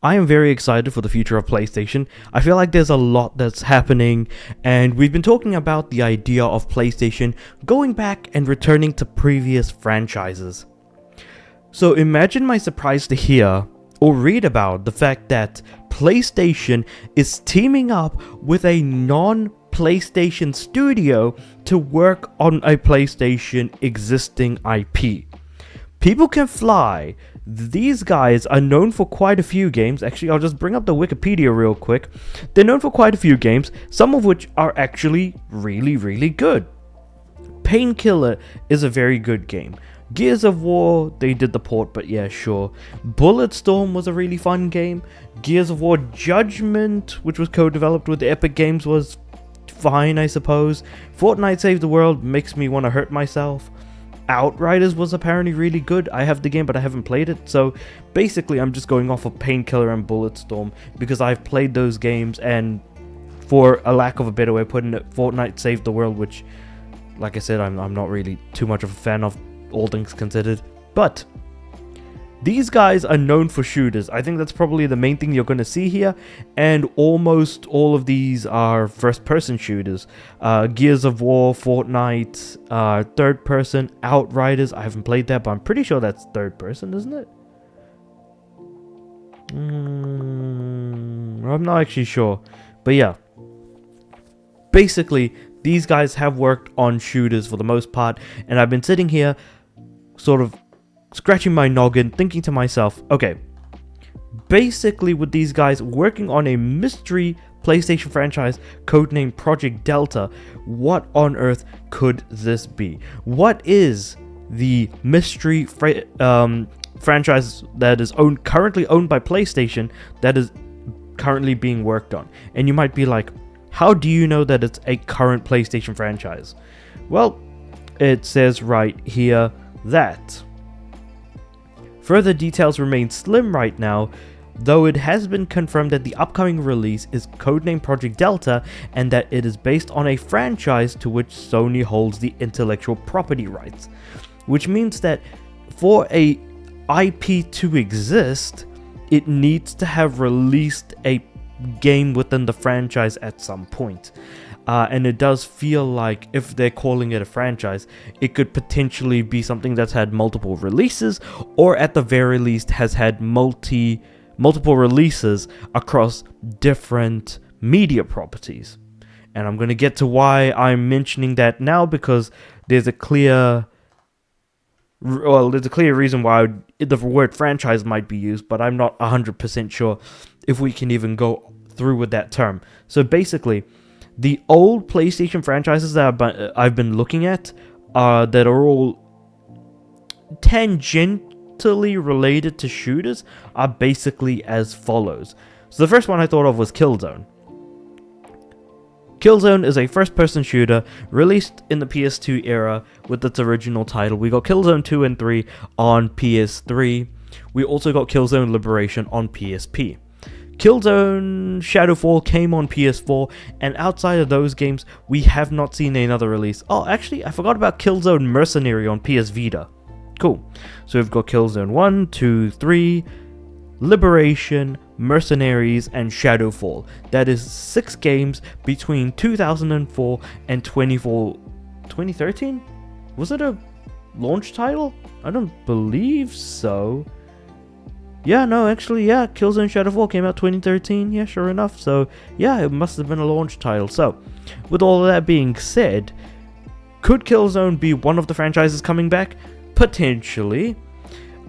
I am very excited for the future of PlayStation. I feel like there's a lot that's happening, and we've been talking about the idea of PlayStation going back and returning to previous franchises. So imagine my surprise to hear or read about the fact that PlayStation is teaming up with a non-PlayStation studio to work on a PlayStation existing IP. People Can Fly. These guys are known for quite a few games. Actually, I'll just bring up the Wikipedia real quick. They're known for quite a few games, some of which are actually really good. Painkiller is a very good game. Gears of War, they did the port, but yeah, sure. Bulletstorm was a really fun game. Gears of War Judgment, which was co-developed with Epic Games, was fine, I suppose. Fortnite Saved the World makes me want to hurt myself. Outriders was apparently really good. I have the game, but I haven't played it. So basically, I'm just going off of Painkiller and Bulletstorm because I've played those games, and for a lack of a better way of putting it, Fortnite Saved the World, which, like I said, I'm not really too much of a fan of, all things considered. But these guys are known for shooters. I think that's probably the main thing you're going to see here, and almost all of these are first-person shooters. Gears of War, Fortnite, third-person, Outriders. I haven't played that, but I'm pretty sure that's third-person, isn't it? I'm not actually sure, but yeah. Basically, these guys have worked on shooters for the most part, and I've been sitting here sort of scratching my noggin, thinking to myself, okay, basically with these guys working on a mystery PlayStation franchise codenamed Project Delta, what on earth could this be? What is the mystery franchise that is currently owned by PlayStation that is currently being worked on? And you might be like, how do you know that it's a current PlayStation franchise? Well, it says right here that further details remain slim right now, though it has been confirmed that the upcoming release is codenamed Project Delta and that it is based on a franchise to which Sony holds the intellectual property rights. Which means that for a IP to exist, it needs to have released a game within the franchise at some point. And it does feel like if they're calling it a franchise, it could potentially be something that's had multiple releases, or at the very least has had multiple releases across different media properties. And I'm going to get to why I'm mentioning that now, because there's a clear reason why the word franchise might be used, but I'm not 100% sure if we can even go through with that term. So basically, the old PlayStation franchises that I've been looking at that are all tangentially related to shooters are basically as follows. So the first one I thought of was Killzone. Killzone is a first-person shooter released in the PS2 era with its original title. We got Killzone 2 and 3 on PS3. We also got Killzone Liberation on PSP. Killzone Shadowfall came on PS4, and outside of those games, we have not seen another release. Oh, actually, I forgot about Killzone Mercenary on PS Vita. Cool. So we've got Killzone 1, 2, 3, Liberation, Mercenaries, and Shadowfall. That is 6 games between 2004 and 2013? Was it a launch title? I don't believe so. Yeah, no, actually, yeah, Killzone Shadowfall came out 2013, yeah, sure enough, so, yeah, it must have been a launch title. So, with all of that being said, could Killzone be one of the franchises coming back? Potentially.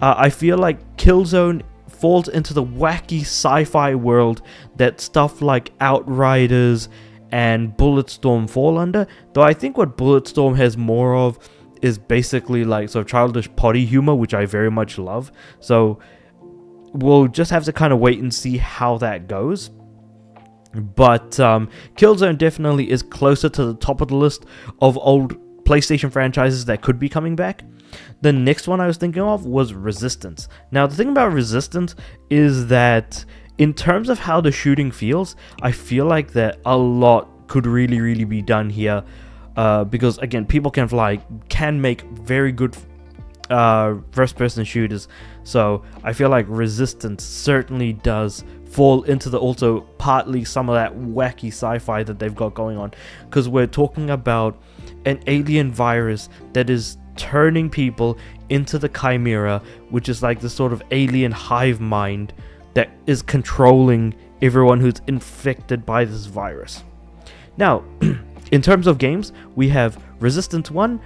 I feel like Killzone falls into the wacky sci-fi world that stuff like Outriders and Bulletstorm fall under, though I think what Bulletstorm has more of is basically like sort of childish potty humor, which I very much love, so we'll just have to kind of wait and see how that goes. But Killzone definitely is closer to the top of the list of old PlayStation franchises that could be coming back. The next one I was thinking of was Resistance. Now, the thing about Resistance is that in terms of how the shooting feels, I feel like that a lot could really be done here. Because, again, People Can Fly can make very good first-person shooters. So I feel like Resistance certainly does fall into the also partly some of that wacky sci-fi that they've got going on, because we're talking about an alien virus that is turning people into the Chimera, which is like this sort of alien hive mind that is controlling everyone who's infected by this virus. Now, in terms of games, we have Resistance 1,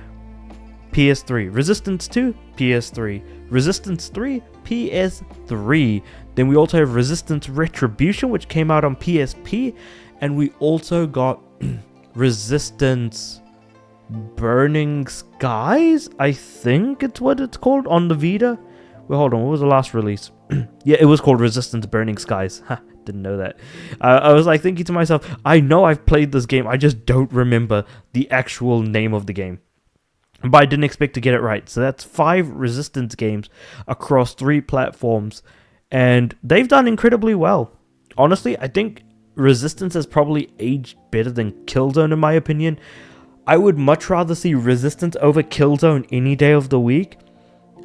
PS3, Resistance 2, PS3, Resistance 3, PS3. Then we also have Resistance Retribution, which came out on PSP, and we also got Resistance Burning Skies, I think it's what it's called, on the Vita. Well, hold on, what was the last release? Yeah, it was called Resistance Burning Skies. Didn't know that. I was like thinking to myself, I know I've played this game, I just don't remember the actual name of the game. But I didn't expect to get it right. So that's 5 Resistance games across 3 platforms, and they've done incredibly well. Honestly, I think Resistance has probably aged better than Killzone in my opinion. I would much rather see Resistance over Killzone any day of the week.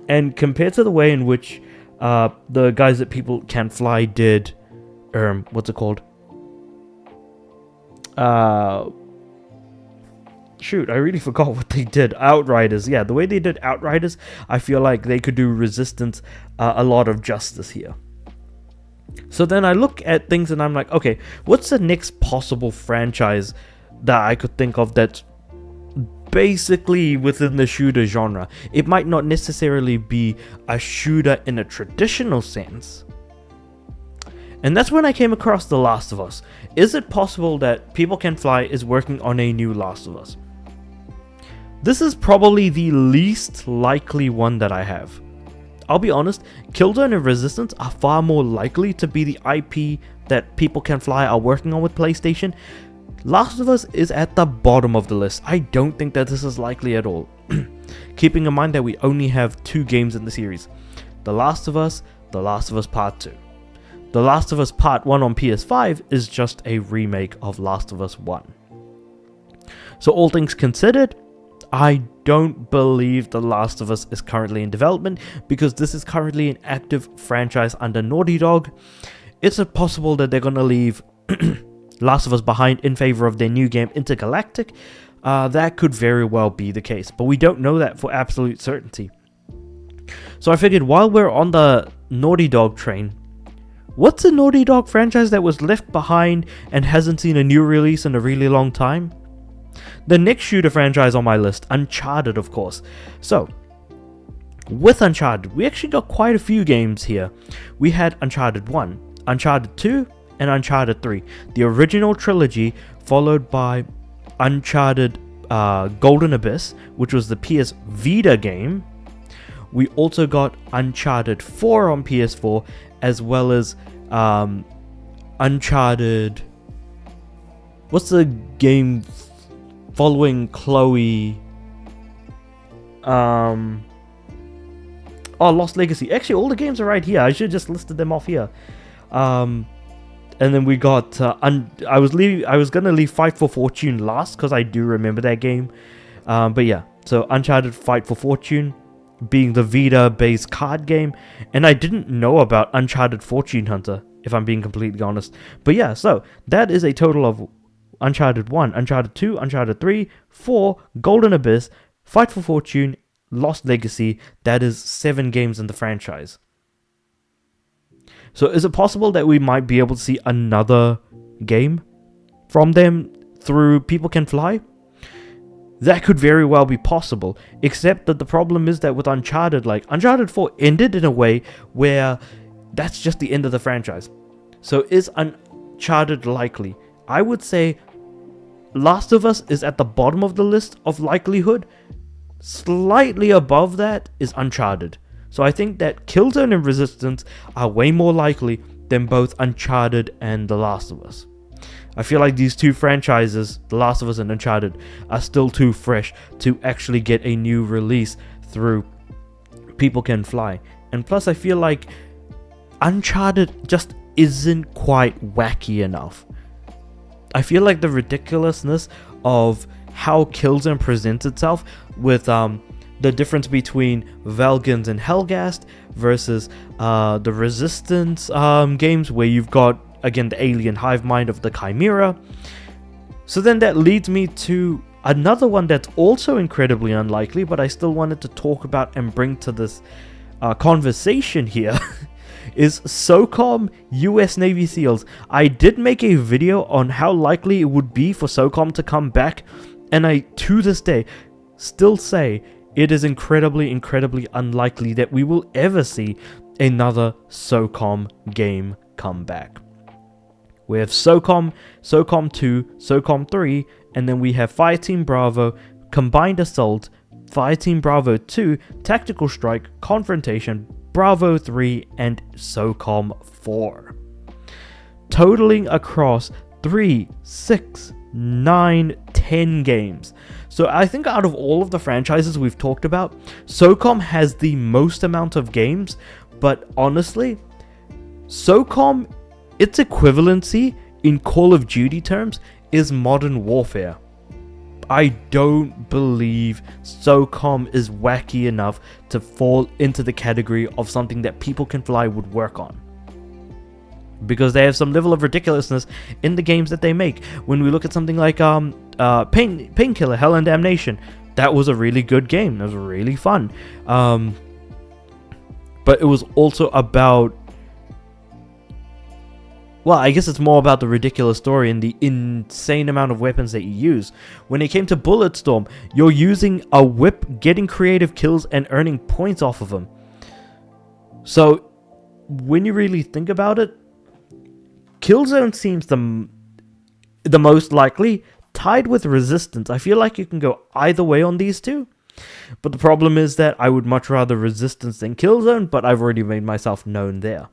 And compared to the way in which the guys at People Can Fly did, what's it called? Shoot, I really forgot what they did. Outriders. Yeah, the way they did Outriders, I feel like they could do Resistance a lot of justice here. So then I look at things and I'm like, okay, what's the next possible franchise that I could think of that's basically within the shooter genre? It might not necessarily be a shooter in a traditional sense. And that's when I came across The Last of Us. Is it possible that People Can Fly is working on a new Last of Us? This is probably the least likely one that I have. I'll be honest, Killzone and Resistance are far more likely to be the IP that People Can Fly are working on with PlayStation. Last of Us is at the bottom of the list. I don't think that this is likely at all. Keeping in mind that we only have 2 games in the series. The Last of Us Part 2. The Last of Us Part 1 on PS5 is just a remake of Last of Us 1. So all things considered, I don't believe The Last of Us is currently in development, because this is currently an active franchise under Naughty Dog. It's possible that they're going to leave Last of Us behind in favor of their new game Intergalactic. That could very well be the case, but we don't know that for absolute certainty. So I figured while we're on the Naughty Dog train, what's a Naughty Dog franchise that was left behind and hasn't seen a new release in a really long time? The next shooter franchise on my list, Uncharted, of course. So, with Uncharted, we actually got quite a few games here. We had Uncharted 1, Uncharted 2, and Uncharted 3. The original trilogy, followed by Uncharted Golden Abyss, which was the PS Vita game. We also got Uncharted 4 on PS4, as well as Uncharted... What's the game following Chloe? Lost Legacy. Actually, all the games are right here. I should have just listed them off here. And then we got I was gonna leave Fight for Fortune last because I do remember that game. But yeah, so Uncharted Fight for Fortune being the Vita-based card game, and I didn't know about Uncharted Fortune Hunter, if I'm being completely honest. But yeah, so that is a total of Uncharted 1, Uncharted 2, Uncharted 3, 4, Golden Abyss, Fight for Fortune, Lost Legacy. That is 7 games in the franchise. So is it possible that we might be able to see another game from them through People Can Fly? That could very well be possible, except that the problem is that with Uncharted, like Uncharted 4 ended in a way where that's just the end of the franchise. So is Uncharted likely? I would say Last of Us is at the bottom of the list of likelihood. Slightly above that is Uncharted. So I think that Killzone and Resistance are way more likely than both Uncharted and The Last of Us. I feel like these 2 franchises, The Last of Us and Uncharted, are still too fresh to actually get a new release through People Can Fly. And plus I feel like Uncharted just isn't quite wacky enough. I feel like the ridiculousness of how Killzone presents itself with the difference between Valgans and Helghast versus the Resistance games, where you've got, again, the alien hive mind of the Chimera. So then that leads me to another one that's also incredibly unlikely, but I still wanted to talk about and bring to this conversation here, is SOCOM US Navy SEALs. I did make a video on how likely it would be for SOCOM to come back, and I, to this day, still say it is incredibly unlikely that we will ever see another SOCOM game come back. We have SOCOM, SOCOM 2, SOCOM 3, and then we have Fireteam Bravo, Combined Assault, Fireteam Bravo 2, Tactical Strike, Confrontation, Bravo 3, and SOCOM 4. Totaling across 3, 6, 9, 10 games. So I think out of all of the franchises we've talked about, SOCOM has the most amount of games, but honestly, SOCOM, its equivalency in Call of Duty terms is Modern Warfare. I don't believe SOCOM is wacky enough to fall into the category of something that People Can Fly would work on, because they have some level of ridiculousness in the games that they make. When we look at something like Painkiller, Hell and Damnation, that was a really good game. It was really fun. But it was also about, well, I guess it's more about the ridiculous story and the insane amount of weapons that you use. When it came to Bulletstorm, you're using a whip, getting creative kills, and earning points off of them. So, when you really think about it, Killzone seems the most likely, tied with Resistance. I feel like you can go either way on these two. But the problem is that I would much rather Resistance than Killzone, but I've already made myself known there.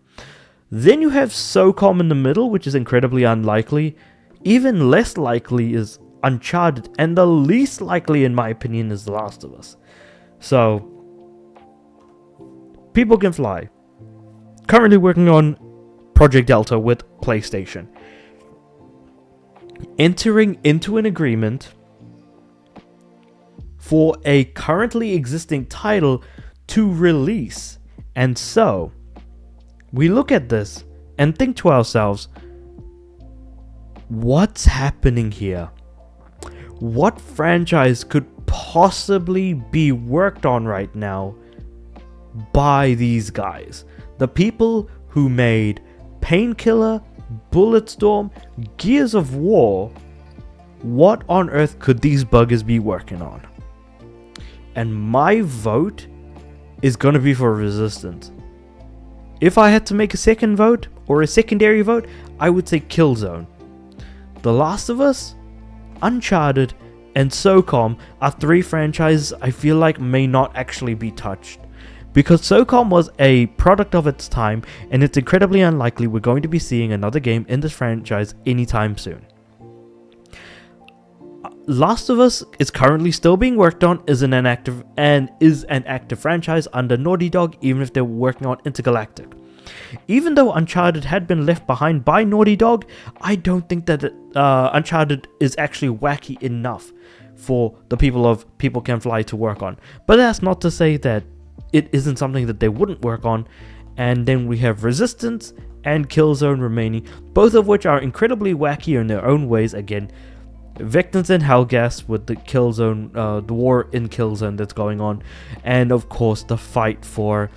Then you have SOCOM in the middle, which is incredibly unlikely. Even less likely is Uncharted, and the least likely, in my opinion, is The Last of Us. So, People Can Fly. Currently working on Project Delta with PlayStation. Entering into an agreement for a currently existing title to release. And so, we look at this and think to ourselves, what's happening here? What franchise could possibly be worked on right now by these guys? The people who made Painkiller, Bulletstorm, Gears of War. What on earth could these buggers be working on? And my vote is going to be for Resistance. If I had to make a second vote, or a secondary vote, I would say Killzone. The Last of Us, Uncharted, and SOCOM are three franchises I feel like may not actually be touched. Because SOCOM was a product of its time, and it's incredibly unlikely we're going to be seeing another game in this franchise anytime soon. Last of Us is currently still being worked on, is an active franchise under Naughty Dog, even if they're working on Intergalactic. Even though Uncharted had been left behind by Naughty Dog, I don't think that Uncharted is actually wacky enough for the people of People Can Fly to work on. But that's not to say that it isn't something that they wouldn't work on. And then we have Resistance and Killzone remaining, both of which are incredibly wacky in their own ways. Again, Vectors and Helghast with the Killzone, the war in Killzone that's going on, and of course the fight for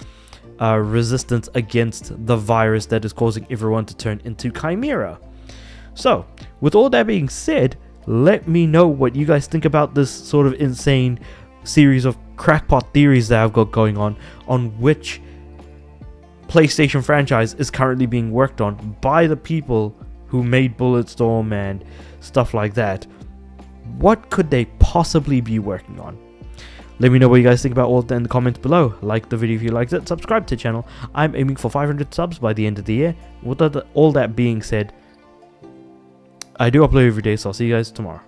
resistance against the virus that is causing everyone to turn into Chimera. So, with all that being said, let me know what you guys think about this sort of insane series of crackpot theories that I've got going on which PlayStation franchise is currently being worked on by the people who made Bulletstorm and stuff like that. What could they possibly be working on? Let me know what you guys think about all that in the comments below. Like the video if you liked it, subscribe to the channel. I'm aiming for 500 subs by the end of the year. With all that being said, I do upload every day, so I'll see you guys tomorrow.